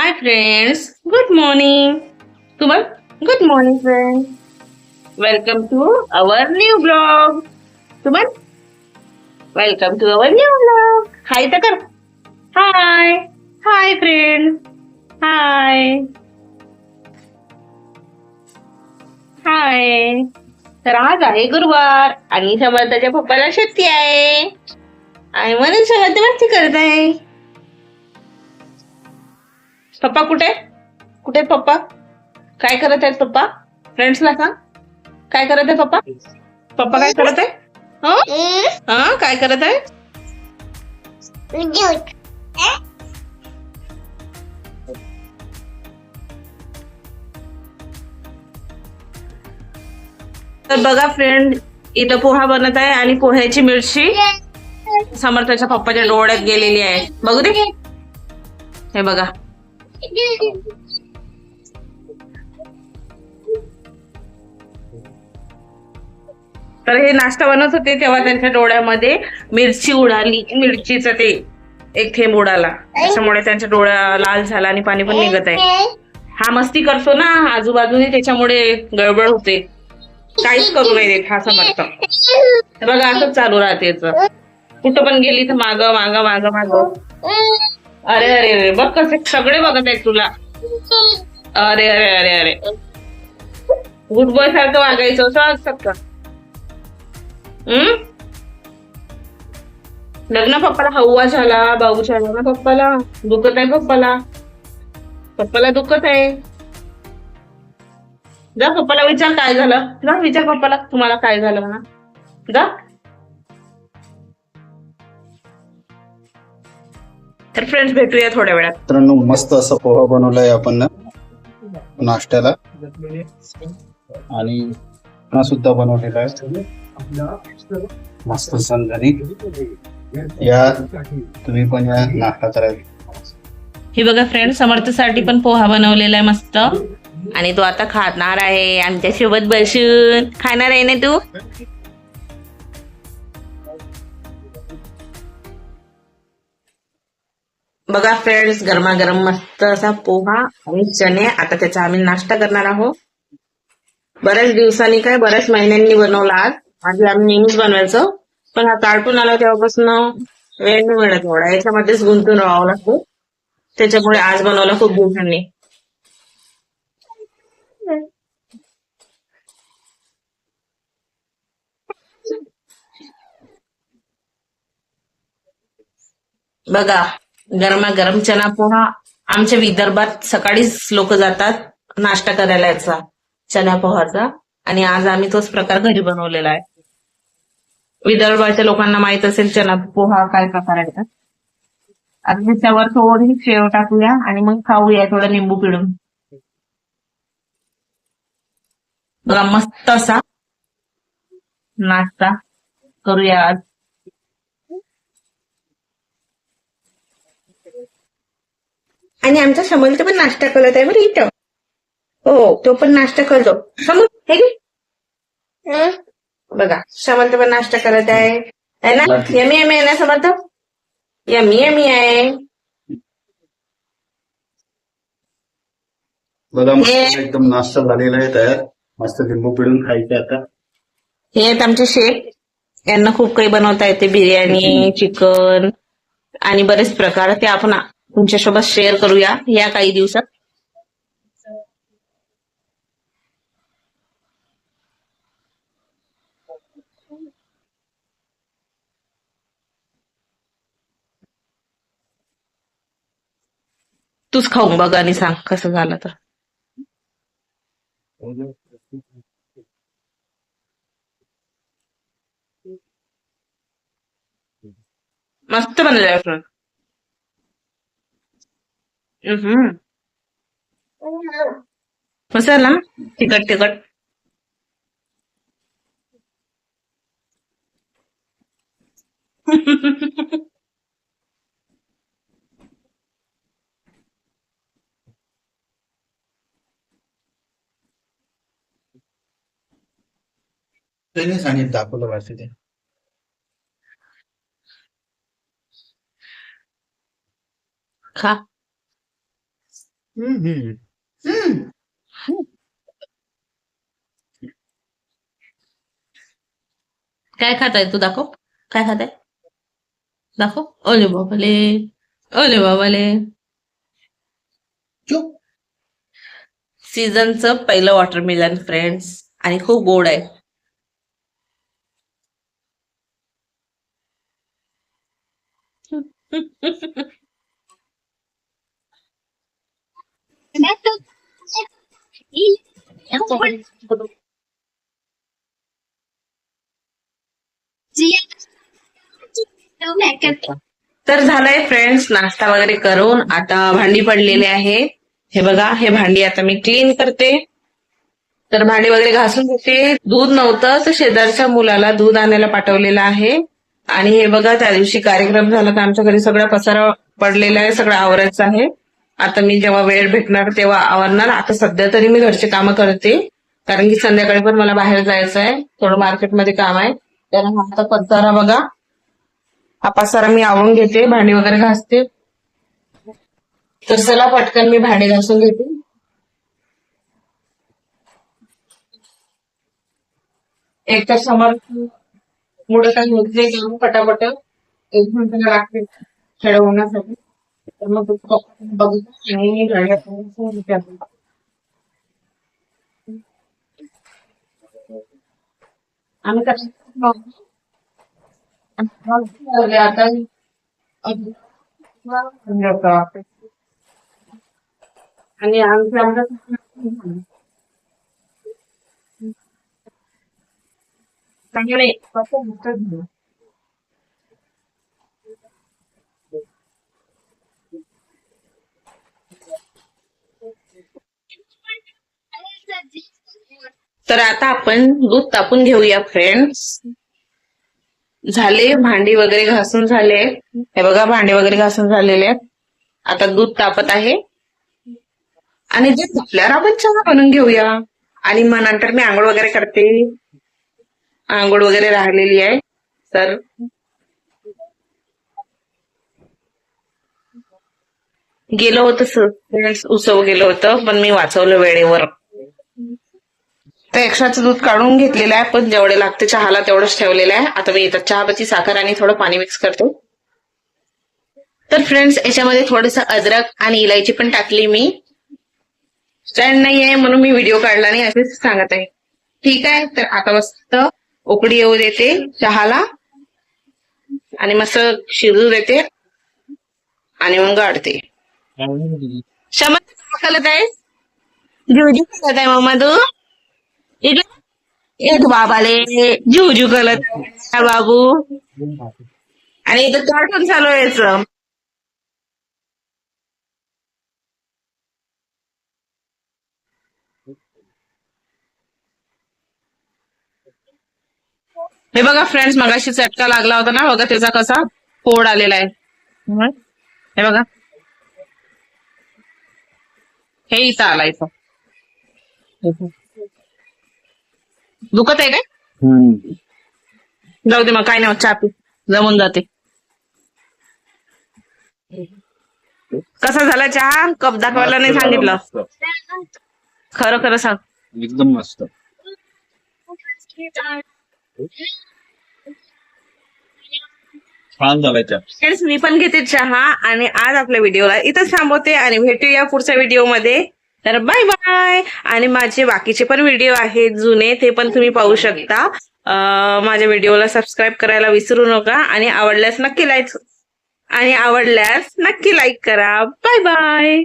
Hi friends, good morning. Tumal, good morning friends. Welcome to our new vlog. Tumal, welcome to our new vlog. Hi Takar. Hi. Hi friends. Hi. Hi. तर आज आहे गुरुवार आणि समर्थाच्या पप्पाला सुट्टी आहे आणि म्हणून समर्थ मस्ती करत आहे. पप्पा कुठे कुठे पप्पा काय करत आहेत पप्पा? फ्रेंड्सला सांग काय करत आहे पप्पा? पप्पा काय करत आहे? काय करत आहे? तर बघा फ्रेंड, इथं पोहा बनत आहे आणि पोह्याची मिरची समर्थाच्या पप्पाच्या डोळ्यात गेलेली आहे. बघू दे, हे बघा. तर हे नाश्ता बनवत होते तेव्हा त्यांच्या डोळ्यामध्ये मिरची उडाली, मिरचीचं ते एक थेंब उडाला, त्याच्यामुळे त्यांच्या डोळा लाल झाला आणि पाणी पण निघत आहे. हा मस्ती करतो ना आजूबाजूने, त्याच्यामुळे गडबड होते. काहीच करू नाही देत हा समर्थ. बघा असंच चालू राहते. कुठं पण गेली तर माग माग माग माग. अरे अरे अरे, बघ कसे सगळे बघत आहेत तुला. अरे अरे अरे अरे, गुड बॉय सारखं वागायचं असं असतं का? लग्न पप्पाला हवा झाला, भाऊ झाला ना पप्पाला. दुखत आहे पप्पाला, पप्पाला दुखत आहे. जा पप्पाला विचार काय झालं, जा विचार पप्पाला तुम्हाला काय झालं म्हणा, जा. तर फ्रेंड्स भेटूया थोड्या वेळात. मित्रांनो, मस्त असं पोहा बनवलाय आपण नाश्त्याला आणि सुद्धा बनवलेला आहे मस्त झणझणीत. या तुम्ही पण या नाश्ता करायला. हे बघा फ्रेंड, समर्थसाठी पण पोहा बनवलेला आहे मस्त आणि तो आता खाणार आहे आमच्या सोबत बसून. खाणार आहे ना तू? बघा फ्रेंड्स, गरमागरम मस्त असा पोहा आणि चणे. आता त्याचा आम्ही नाश्ता करणार आहोत. बऱ्याच दिवसांनी काय बऱ्याच महिन्यांनी बनवला आज. आधी आम्ही नेहमीच बनवायचो, पण हा कार्टून आला तेव्हापासून वेळ नाही मिळत एवढा, याच्यामध्येच गुंतून राहावं लागतं. त्याच्यामुळे आज बनवला खूप दिवसांनी. बघा गरमागरम चना पोहा. आमच्या विदर्भात सकाळीच लोक जातात नाश्ता करायला याचा चना पोहाचा, आणि आज आम्ही तोच प्रकार घरी बनवलेला आहे. विदर्भाच्या लोकांना माहित असेल चना पोहा काय प्रकार आहे. आता त्याच्यावर थोडी शेव टाकूया आणि मग खाऊया थोडं लिंबू पिळून. बघा मस्त असा नाश्ता करूया आज. आणि आमचा समोर पण नाश्ता करत आहे बरं इथं. हो, तो पण नाश्ता करतो. समोर हे घे. बघा समर्थ पण नाश्ता करत आहे ना. यमी यमी आहे ना समर्थ, यमी यमी आहे. बघा मस्त एकदम नाश्ता झालेला आहे तयार. मस्त लिंबू पिळून खायचे आता. हे आहेत आमचे शेफ, यांना खूप काही बनवता येते, बिर्याणी, चिकन आणि बरेच प्रकार. ते आपण तुमच्यासोबत शेअर करूया या काही दिवसात. तूच खाऊन बघ आणि सांग कसं झालं तर. मस्त बनलंय फ्रेंड. मसाला तिखट तिखट. त्यांनीच आणि दाखवलं वाटतं ते. खा. काय खाताय तू? दाखव. काय खाताय? दाखव. ओले बाबाले, ओले बाबाले. चुप. सीझनचं पहिलं वॉटरमेलन फ्रेंड्स, आणि खूप गोड आहे. तर झालंय फ्रेंड्स, नाश्ता वगैरे करून आता भांडी पडलेले आहे. हे बघा, हे भांडी आता मी क्लीन करते. तर भांडी वगैरे घासून घेते. दूध नव्हतं तर शेजारच्या मुलाला दूध आणायला पाठवलेलं आहे. आणि हे बघा, त्या दिवशी कार्यक्रम झाला तर आमच्या घरी सगळा पसारा पडलेला आहे, सगळं आवरायचं आहे. आता मी जेव्हा वेळ भेटणार तेव्हा आवरणार. आता सध्या तरी मी घरचे कामं करते, कारण की संध्याकाळी पण मला बाहेर जायचं आहे, थोडं मार्केटमध्ये काम आहे. त्याला आता पसारा बघा, हा पसारा मी आवरून घेते, भांडी वगैरे घासते. तर चला पटकन मी भांडी घासून घेते. एक तर समोर मुळे काही होत नाही काम पटापट, 1 घंटा लागते खेळवण्यासाठी. तर मग बघू आणि आम्ही आता आणि आमच्या चांगले. तर आता आपण दूध तापून घेऊया फ्रेंड्स. झाले, भांडी वगैरे घासून झाले. हे बघा, भांडी वगैरे घासून झालेले आहेत. आता दूध तापत आहे आणि जे तापल्यावर आपण चहा बनवून घेऊया. आणि मग नंतर मी आंघोळ वगैरे करते. आंघोळ वगैरे राहिलेली आहे. तर गेलं होतं फ्रेंड्स, उत्सव गेलं होतं, पण मी वाचवलं वेळेवर. तर एक्स्ट्राचं दूध काढून घेतलेलं आहे, पण जेवढे लागते चहाला तेवढंच ठेवलेलं आहे. आता मी इथं चहापत्ती, साखर आणि थोडं पाणी मिक्स करतो. तर फ्रेंड्स, याच्यामध्ये थोडंसं अद्रक आणि इलायची पण टाकली मी. स्टँड नाही आहे म्हणून मी व्हिडिओ काढला नाही, असेच सांगत आहे. ठीक आहे, तर आता मस्त उकळी येऊ देते चहाला आणि मस्त शिजू देते आणि मग गाळते. शमन, काय खालत आहे? जुजू खालत आहे मम्मा तू? एक बाबाले जुजू करत आहे बाबू. आणि इथं कार्टून चालू आहे याचं. हे बघा फ्रेंड्स, मगाशी चटका लागला होता ना, बघा त्याचा कसा फोड आलेला आहे. हे बघा, हे इथं आला. इथं दुखत आहे काय? जाऊ दे मग, काय नाही, चहा पी, जमून जाते. कसा झाला चहा? कप दाखवायला नाही सांगितलं. खरं खरं सांग. एकदम मस्त. छान झालाय चहा. फ्रेंड्स, मी पण घेते चहा आणि आज आपल्या व्हिडिओला इथंच थांबवते आणि भेटूया पुढच्या व्हिडिओमध्ये. तर बाय बाय. आणि माझे बाकीचे पण व्हिडिओ आहेत जुने, ते पण तुम्ही पाहू शकता. माझ्या व्हिडिओला सबस्क्राईब करायला विसरू नका आणि आवडल्यास नक्की लाईक करा. Bye bye.